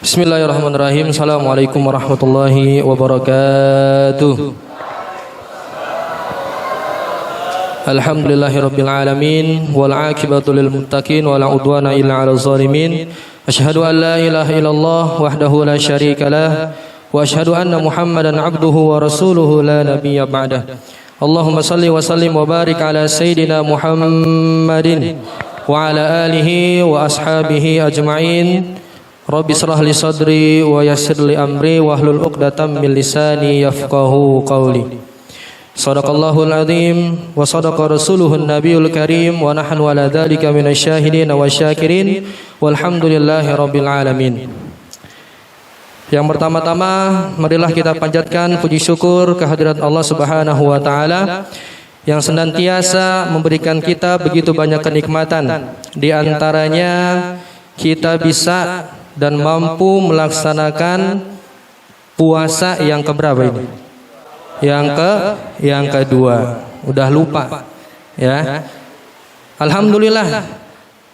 Bismillahirrahmanirrahim. Assalamualaikum warahmatullahi wabarakatuh. Alhamdulillahirabbil alamin wal aqibatu lil muttaqin wala udwana illa 'alal zalimin. Asyhadu an la ilaha illallah wahdahu la syarika lah wa asyhadu anna Muhammadan 'abduhu wa rasuluhu la nabiyya ba'dah. Allahumma shalli wa sallim wa barik ala sayyidina Muhammadin wa ala alihi wa ashabihi ajma'in. Rabbi shrah li sadri wa yassir li amri wahlul 'uqdatam min lisani yafqahu qawli. Shadaqallahul azim wa sadaqa rasuluhun nabiyul karim wa nahnu ala dzalika minasyahidin wa syakirin walhamdulillahi rabbil alamin. Yang pertama-tama marilah kita panjatkan puji syukur kehadirat Allah Subhanahu wa taala yang senantiasa memberikan kita begitu banyak kenikmatan. Di antaranya kita bisa dan mampu melaksanakan puasa yang keberapa ini? Yang kedua. Udah lupa ya. Alhamdulillah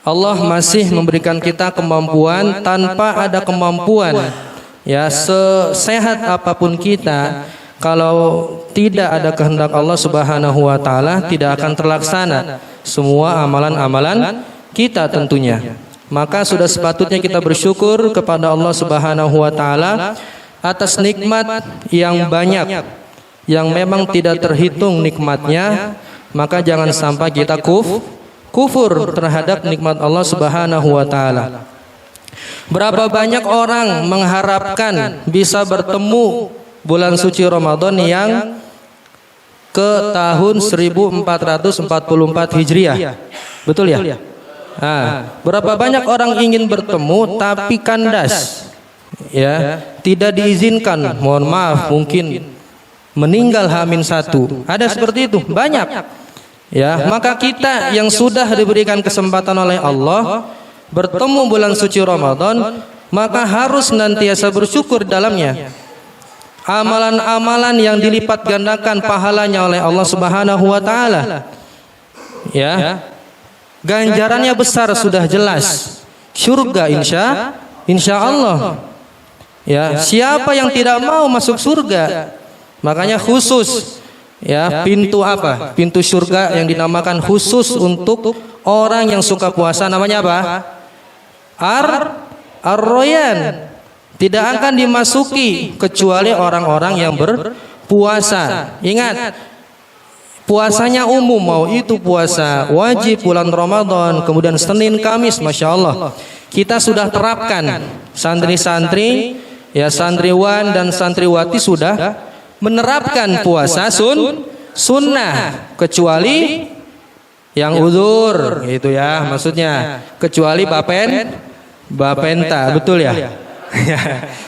Allah masih memberikan kita kemampuan. Tanpa ada kemampuan ya, sesehat apapun kita, kalau tidak ada kehendak Allah Subhanahu wa taala, tidak akan terlaksana semua amalan-amalan kita tentunya. Maka sudah sepatutnya kita bersyukur kepada Allah Subhanahu wa taala atas nikmat yang banyak yang memang tidak terhitung nikmatnya. Maka jangan sampai kita kufur terhadap nikmat Allah Subhanahu wa taala. Berapa banyak orang mengharapkan bisa bertemu bulan suci Ramadan yang ke tahun 1444 Hijriah. Betul ya? Berapa banyak orang ingin bertemu tapi kandas ya, tidak diizinkan, mohon maaf, mungkin meninggal H-1. Ada seperti itu, banyak ya. Maka kita yang sudah diberikan kesempatan oleh Allah bertemu bulan suci Ramadan, maka harus senantiasa bersyukur dalamnya. Amalan-amalan yang dilipat gandakan pahalanya oleh Allah Subhanahu wa taala ya. Ganjarannya besar, sudah jelas. Surga insya Allah. Ya, siapa yang tidak mau masuk surga? Makanya khusus ya, pintu apa? Pintu surga yang dinamakan khusus untuk orang yang suka puasa, namanya apa? Ar-Royan. Tidak akan dimasuki kecuali orang-orang yang berpuasa. Ingat, puasanya umum, mau itu puasa wajib bulan Ramadan, kemudian Senin, Kamis, Masya Allah. Kita sudah terapkan, santri-santri, ya santriwan dan santriwati sudah menerapkan puasa sunnah, kecuali yang uzur, gitu ya, maksudnya kecuali bapenta, betul ya?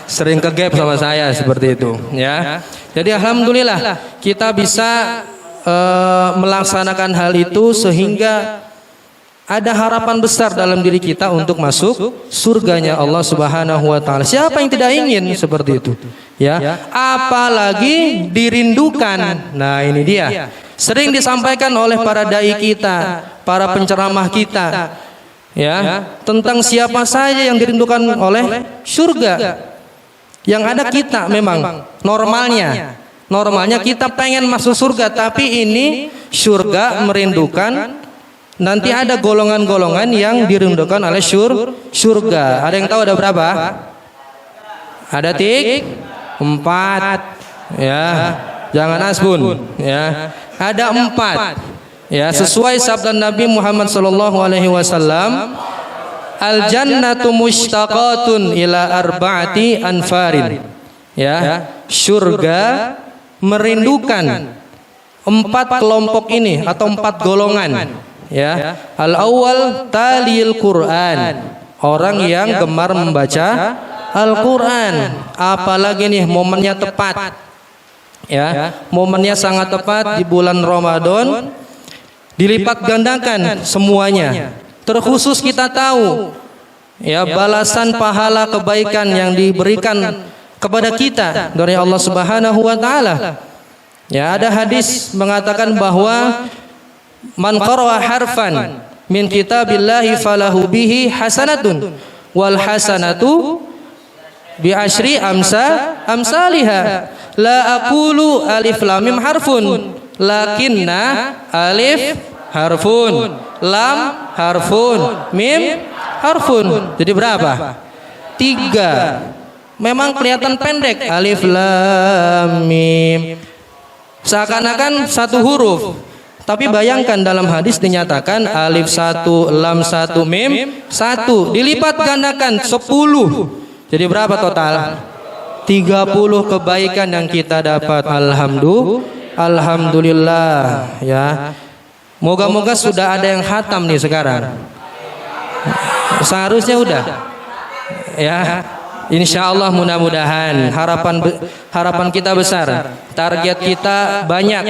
Sering kegap sama saya seperti itu, ya. Jadi alhamdulillah kita bisa melaksanakan hal itu sehingga ada harapan besar dalam diri kita untuk masuk surganya Allah Subhanahu wa taala. Siapa yang tidak ingin seperti itu? Ya, apalagi dirindukan. Nah, ini dia. Sering disampaikan oleh para dai kita, para penceramah kita, ya, tentang siapa saja yang dirindukan oleh surga. Yang ada kita memang Normalnya kita pengen masuk surga, tapi ini surga merindukan. Nanti ada golongan-golongan yang dirindukan oleh surga. Ada yang tahu ada berapa? Ada 4 ya. Jangan asbun ya. Ada 4 ya, sesuai sabda Nabi Muhammad sallallahu alaihi wasallam, al jannatu mushtaqatun ila arba'ati anfarin. Ya, surga merindukan 4 kelompok ini atau 4 golongan ya. Al awal talil Quran, orang yang gemar membaca Al-Quran. Apalagi nih momennya tepat ya, momennya sangat tepat di bulan Ramadan, dilipat gandakan semuanya. Terkhusus kita tahu ya, balasan pahala kebaikan yang diberikan kepada kita dari Allah Subhanahu wa taala. Ya, ada hadis mengatakan bahwa man qara'a harfan min kitabillahi falahu bihi hasanatun wal hasanatu bi asyri amsalihha. La aqulu alif lam mim harfun, lakinna alif harfun, lam harfun, mim harfun. Jadi berapa? 3. Memang kelihatan pendek, alif lam mim. Seakan-akan satu huruf. Tapi bayangkan dalam hadis dinyatakan alif 1, lam 1, mim 1. Dilipat gandakan 10. Jadi berapa total? 30 kebaikan yang kita dapat. Alhamdulillah ya. Moga-moga sudah ada yang khatam nih sekarang. Seharusnya udah. Ya. Insya Allah mudah-mudahan harapan kita besar, target kita banyak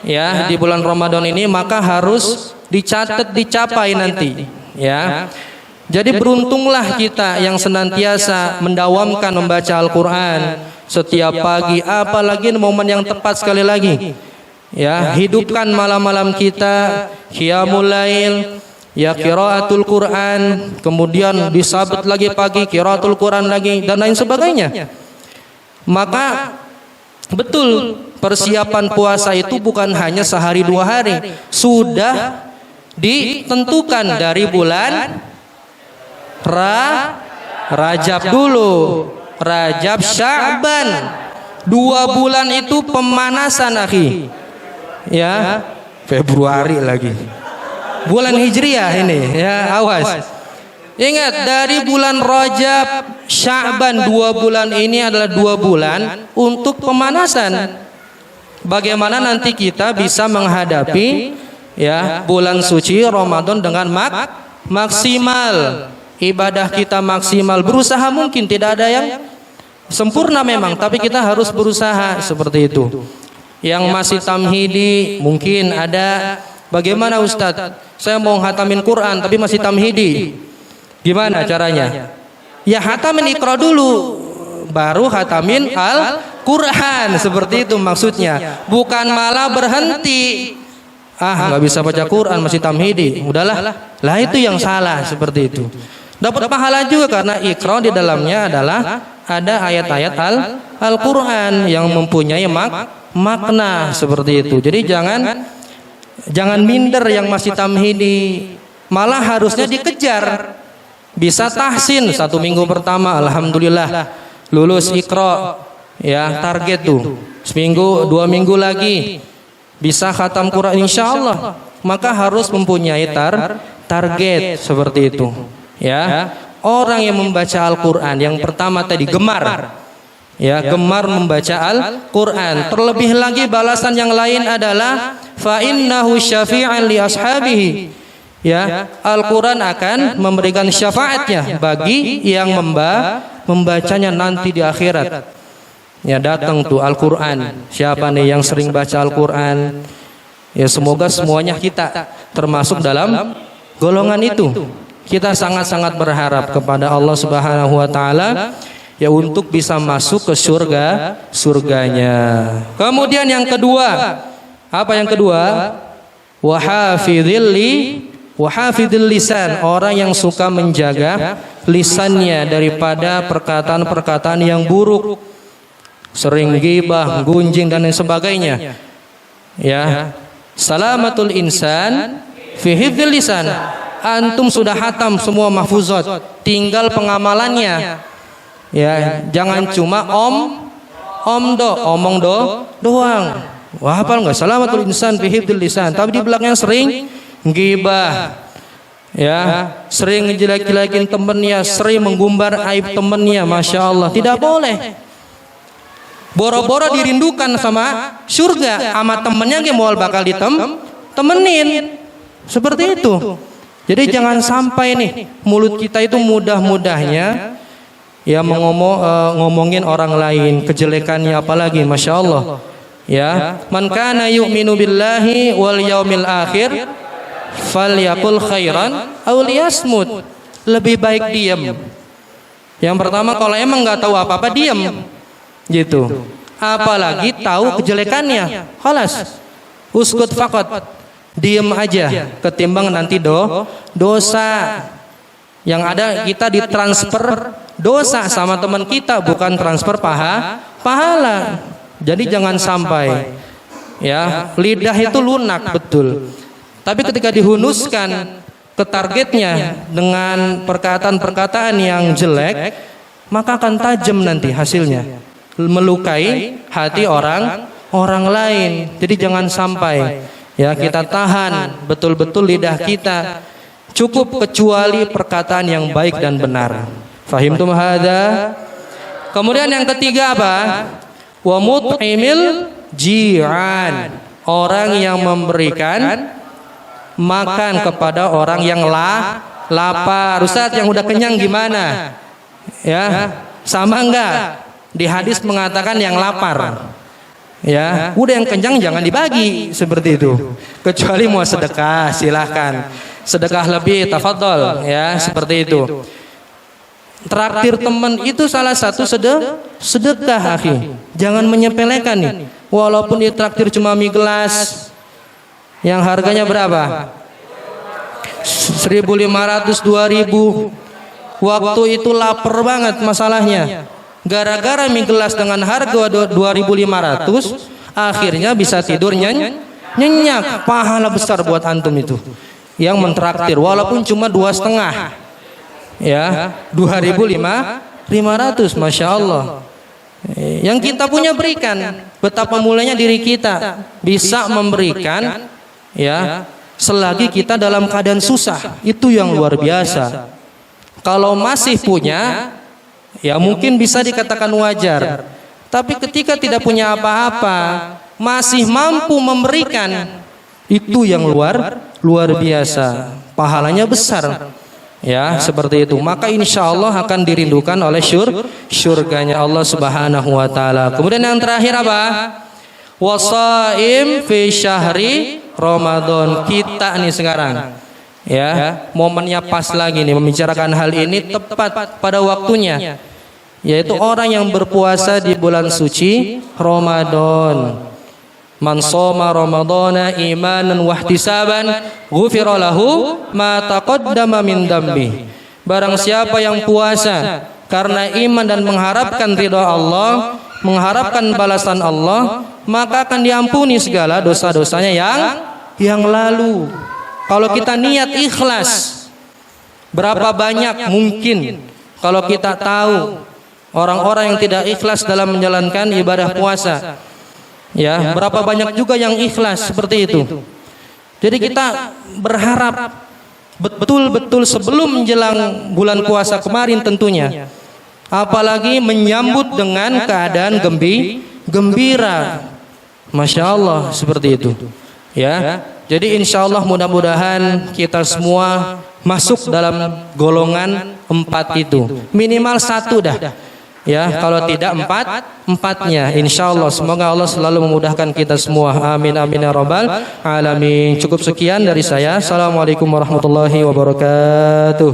ya di bulan Ramadan ini, maka harus dicapai nanti ya. Jadi beruntunglah kita yang senantiasa mendawamkan membaca Al-Quran setiap pagi, apalagi momen yang tepat sekali lagi ya, hidupkan malam-malam kita, qiyamul lail ya, qiraatul Quran, kemudian disabet lagi pagi qiraatul Quran lagi, dan lain sebagainya. Maka betul persiapan puasa itu bukan hanya sehari 2 hari, sudah ditentukan dari bulan Rajab dulu, Rajab, Sya'ban, 2 bulan itu pemanasan akhi ya. Februari lagi, bulan Hijriah ini ya, awas. Ingat, dari bulan Rajab, Sya'ban, 2 bulan ini adalah 2 bulan untuk pemanasan. Bagaimana nanti kita bisa menghadapi ya bulan suci Ramadan dengan maksimal, ibadah kita maksimal, berusaha mungkin, tidak ada yang sempurna memang, tapi kita harus berusaha seperti itu. Yang masih tamhidi mungkin ada, bagaimana Ustadz? Saya mau hatamin Quran tapi masih tamhidi. Gimana caranya? Ya hatamin Iqra dulu, baru hatamin Al-Quran, seperti itu maksudnya. Bukan malah berhenti. Nggak bisa baca Quran masih tamhidi, udahlah. Lah itu yang salah, seperti itu. Dapat pahala juga karena Iqra di dalamnya adalah ada ayat-ayat Al-Quran yang mempunyai makna seperti itu. Jadi jangan minder yang masih tamhidi, malah harusnya dikejar. Bisa tahsin 1 minggu pertama, alhamdulillah lulus Iqra ya, target tuh. Seminggu, 2 minggu lagi bisa khatam Quran insyaallah. Maka harus mempunyai target seperti itu ya. Orang yang membaca Al-Quran yang pertama tadi gemar ya, gemar membaca Al-Quran. Terlebih lagi balasan yang lain adalah fa innahu syafi'an li ashabihi ya, Al-Quran akan memberikan syafaatnya bagi yang membacanya nanti di akhirat ya. Datang tuh Al-Quran, siapa nih yang sering baca Al-Quran ya, semoga semuanya kita termasuk dalam golongan itu. Kita sangat-sangat berharap kepada Allah Subhanahu wa taala ya untuk bisa masuk ke surganya. Kemudian yang kedua, apa yang kedua? Wahafidhil lisan, orang yang suka menjaga lisannya daripada perkataan-perkataan yang buruk, sering ghibah, gunjing dan lain sebagainya. Ya, salamatul insan fi hifdzil lisan. Antum sudah hatam semua mahfuzat, tinggal pengamalannya. Ya, jangan cuma omong doang. Wah, hafal enggak? Salamatul insan fi hifdzil lisan, tapi di belakangnya sering ghibah. Ya, sering ngejelek-jelekin temennya, sering menggumbar aib temennya, Masya Allah. Tidak boleh. Boro-boro dirindukan sama surga, sama temennya yang mau bakal temenin. Seperti itu. Jadi jangan sampai nih mulut kita itu mudah-mudahnya ya ngomongin orang lain, kejelekannya apalagi, Masya Allah. Ya, man kana yu'minu billahi wal yaumil akhir falyaqul khairan aw liyasmut. Lebih baik diam. Yang pertama, kalau emang nggak tahu apa-apa diam. Gitu. Apalagi tahu kejelekannya. Khalas. Uskut faqat. Diam aja ketimbang nanti dosa. Yang ada kita ditransfer dosa sama teman kita, bukan transfer pahala. Jadi jangan sampai ya, lidah itu lunak betul. Tapi ketika dihunuskan ke targetnya dengan perkataan-perkataan yang jelek, maka akan tajam nanti hasilnya, melukai hati orang lain. Jadi jangan sampai ya, kita tahan betul-betul lidah kita, cukup kecuali perkataan yang baik dan benar. Fahimtum hadza? Kemudian yang ketiga apa? Wa mut'imil ji'an, orang yang memberikan makan kepada orang yang lapar. Ustaz, yang udah kenyang gimana? Ya, sama enggak? Di hadis mengatakan yang lapar. Ya, udah yang kenyang jangan dibagi seperti itu. Kecuali mau sedekah, silahkan. Sedekah lebih, tafadhol, ya, seperti itu. Traktir teman itu salah satu sedekah, akhi. Jangan menyepelekan nih. Walaupun ditraktir cuma mie gelas yang harganya berapa? 1.500, 2.000. Waktu itu lapar banget masalahnya. Gara-gara mie gelas dengan harga 2.500, akhirnya bisa tidur nyenyak. Pahala besar buat antum itu yang mentraktir, walaupun cuma 2,5. Ya, 2.500, masya Allah. Yang kita punya berikan. Betapa mulianya diri kita bisa memberikan, ya, selagi kita dalam keadaan susah. Itu yang luar biasa. Kalau masih punya, ya mungkin bisa dikatakan wajar. Tapi ketika tidak punya apa-apa, masih mampu memberikan, itu yang luar biasa. Pahalanya besar. Ya, seperti itu. Maka insya Allah akan dirindukan oleh syurganya Allah Subhanahu wa taala. Kemudian yang terakhir apa? Wasaim fi syahri Ramadan. Kita nih sekarang, ya, momennya pas lagi nih membicarakan hal ini, tepat pada waktunya, yaitu orang yang berpuasa di bulan suci Ramadan. Man shoma ramadhana imanan wahtisaban ghufira lahu ma taqaddama min dambi. Barang siapa yang puasa karena iman dan mengharapkan ridha Allah, mengharapkan balasan Allah, maka akan diampuni segala dosa-dosanya yang lalu. Kalau kita niat ikhlas, berapa banyak mungkin kalau kita tahu orang-orang yang tidak ikhlas dalam menjalankan ibadah puasa. Ya, berapa banyak juga yang ikhlas seperti itu. Jadi kita berharap betul-betul sebelum menjelang bulan puasa kemarin tentunya, apalagi menyambut dengan keadaan gembira. Masya Allah, seperti itu. Ya, jadi insya Allah mudah-mudahan kita semua masuk dalam golongan 4 itu. Minimal 1 dah. Ya, kalau tidak 4-empatnya, insya Allah. Semoga Allah selalu memudahkan kita semua. Amin amin ya rabbal alamin. Cukup sekian dari saya. Assalamualaikum warahmatullahi wabarakatuh.